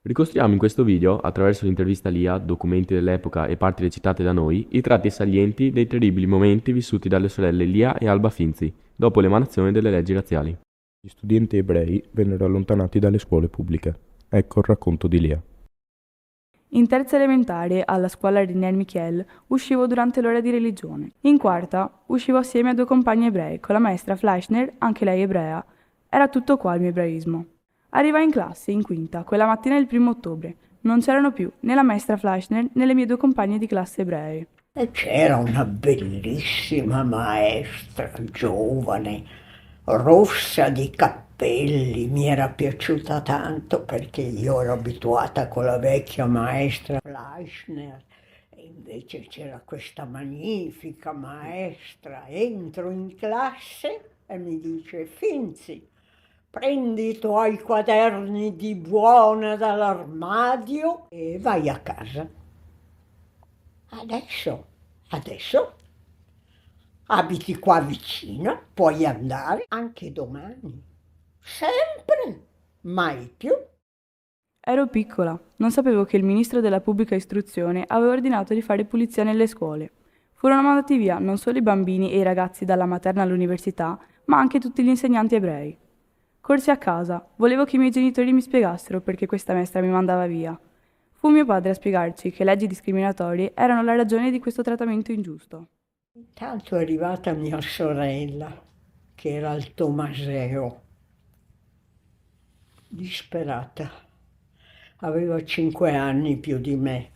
Ricostruiamo in questo video, attraverso l'intervista Lia, documenti dell'epoca e parti recitate da noi, i tratti salienti dei terribili momenti vissuti dalle sorelle Lia e Alba Finzi, dopo l'emanazione delle leggi razziali. Gli studenti ebrei vennero allontanati dalle scuole pubbliche. Ecco il racconto di Lia. In terza elementare, alla scuola Rinier Michel, uscivo durante l'ora di religione. In quarta, uscivo assieme a due compagne ebrei, con la maestra Fleischner, anche lei ebrea. Era tutto qua il mio ebraismo. Arrivai in classe, in quinta, quella mattina del 1° ottobre. Non c'erano più né la maestra Fleischner né le mie due compagne di classe ebrei. E c'era una bellissima maestra, giovane, rossa di capelli, mi era piaciuta tanto perché io ero abituata con la vecchia maestra Fleischner. E invece c'era questa magnifica maestra. Entro in classe e mi dice: Finzi, prendi i tuoi quaderni di buona dall'armadio e vai a casa. Adesso abiti qua vicino, puoi andare anche domani. Sempre, mai più. Ero piccola, non sapevo che il ministro della pubblica istruzione aveva ordinato di fare pulizia nelle scuole. Furono mandati via non solo i bambini e i ragazzi dalla materna all'università, ma anche tutti gli insegnanti ebrei. Corsi a casa, volevo che i miei genitori mi spiegassero perché questa maestra mi mandava via. Fu mio padre a spiegarci che leggi discriminatorie erano la ragione di questo trattamento ingiusto. Intanto è arrivata mia sorella, che era al Tomaseo, disperata. Aveva 5 anni più di me.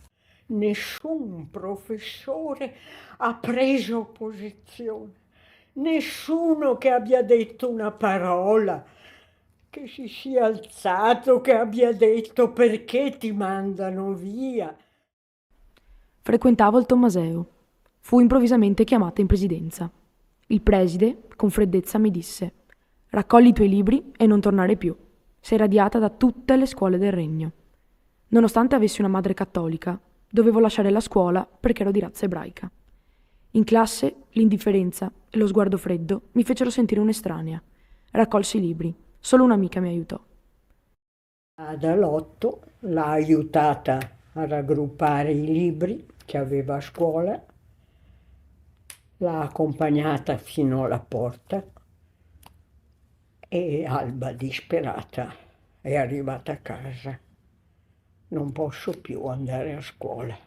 Nessun professore ha preso posizione, nessuno che abbia detto una parola, che si sia alzato, che abbia detto perché ti mandano via. Frequentavo il Tommaseo. Fu improvvisamente chiamata in presidenza. Il preside, con freddezza, mi disse: «Raccogli i tuoi libri e non tornare più. Sei radiata da tutte le scuole del regno». Nonostante avessi una madre cattolica, dovevo lasciare la scuola perché ero di razza ebraica. In classe, l'indifferenza e lo sguardo freddo mi fecero sentire un'estranea. Raccolsi i libri. Solo un'amica mi aiutò. Ad Alotto l'ha aiutata a raggruppare i libri che aveva a scuola, l'ha accompagnata fino alla porta e Alba, disperata, è arrivata a casa. Non posso più andare a scuola.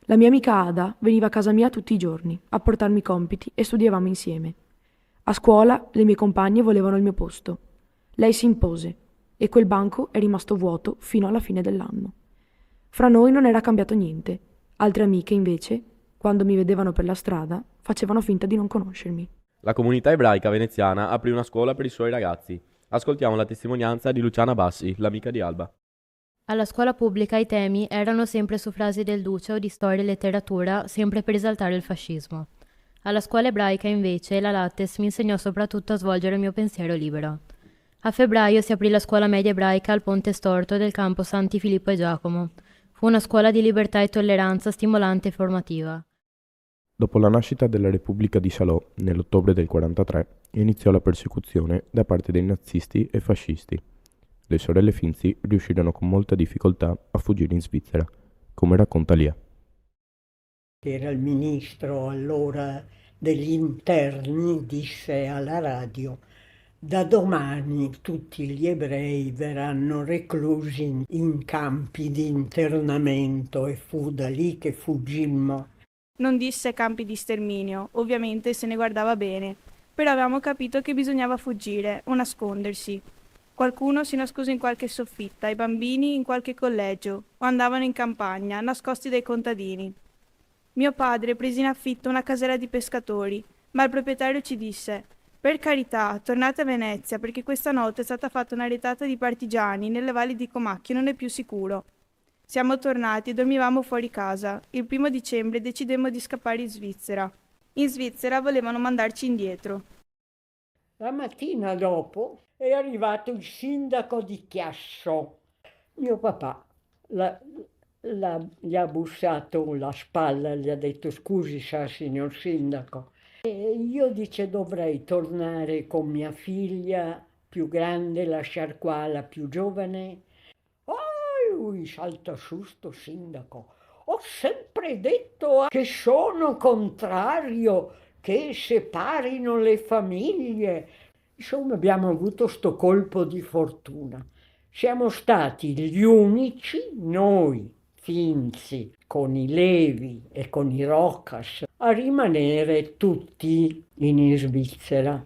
La mia amica Ada veniva a casa mia tutti i giorni a portarmi compiti e studiavamo insieme. A scuola le mie compagne volevano il mio posto. Lei si impose e quel banco è rimasto vuoto fino alla fine dell'anno. Fra noi non era cambiato niente. Altre amiche, invece, quando mi vedevano per la strada, facevano finta di non conoscermi. La comunità ebraica veneziana aprì una scuola per i suoi ragazzi. Ascoltiamo la testimonianza di Luciana Bassi, l'amica di Alba. Alla scuola pubblica i temi erano sempre su frasi del Duce o di storia e letteratura, sempre per esaltare il fascismo. Alla scuola ebraica, invece, la Lattes mi insegnò soprattutto a svolgere il mio pensiero libero. A febbraio si aprì la scuola media ebraica al Ponte Storto del campo Santi Filippo e Giacomo. Fu una scuola di libertà e tolleranza stimolante e formativa. Dopo la nascita della Repubblica di Salò, nell'ottobre del 1943, iniziò la persecuzione da parte dei nazisti e fascisti. Le sorelle Finzi riuscirono con molta difficoltà a fuggire in Svizzera, come racconta Lia. Era il ministro allora degli interni, disse alla radio: da domani tutti gli ebrei verranno reclusi in campi di internamento, e fu da lì che fuggimmo. Non disse campi di sterminio, ovviamente se ne guardava bene, però avevamo capito che bisognava fuggire o nascondersi. Qualcuno si nascose in qualche soffitta, i bambini in qualche collegio, o andavano in campagna, nascosti dai contadini. Mio padre prese in affitto una casera di pescatori, ma il proprietario ci disse: «Per carità, tornate a Venezia, perché questa notte è stata fatta una retata di partigiani nelle valli di Comacchio, non è più sicuro». Siamo tornati e dormivamo fuori casa. Il 1° dicembre decidemmo di scappare in Svizzera. In Svizzera volevano mandarci indietro. La mattina dopo è arrivato il sindaco di Chiasso. Mio papà gli ha bussato la spalla, gli ha detto: scusi, sa, signor sindaco. E io, dice, dovrei tornare con mia figlia più grande, lasciar qua la più giovane. Oh, lui salta su sto sindaco. Ho sempre detto che sono contrario che separino le famiglie. Insomma, abbiamo avuto sto colpo di fortuna. Siamo stati gli unici, noi, Finzi, con i Levi e con i Roccas, a rimanere tutti in Svizzera.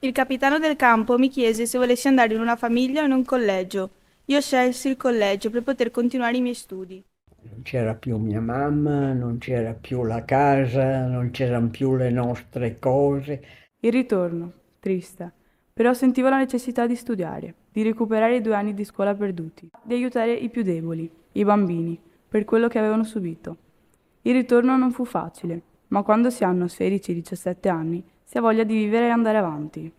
Il capitano del campo mi chiese se volessi andare in una famiglia o in un collegio. Io scelsi il collegio per poter continuare i miei studi. Non c'era più mia mamma, non c'era più la casa, non c'erano più le nostre cose. Il ritorno, triste, però sentivo la necessità di studiare, di recuperare i 2 anni di scuola perduti, di aiutare i più deboli, i bambini, per quello che avevano subito. Il ritorno non fu facile, ma quando si hanno 16-17 anni si ha voglia di vivere e andare avanti.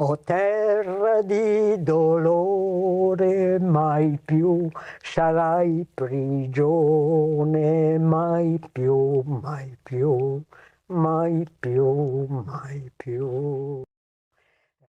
O terra di dolore, mai più sarai prigione, mai più, mai più, mai più, mai più.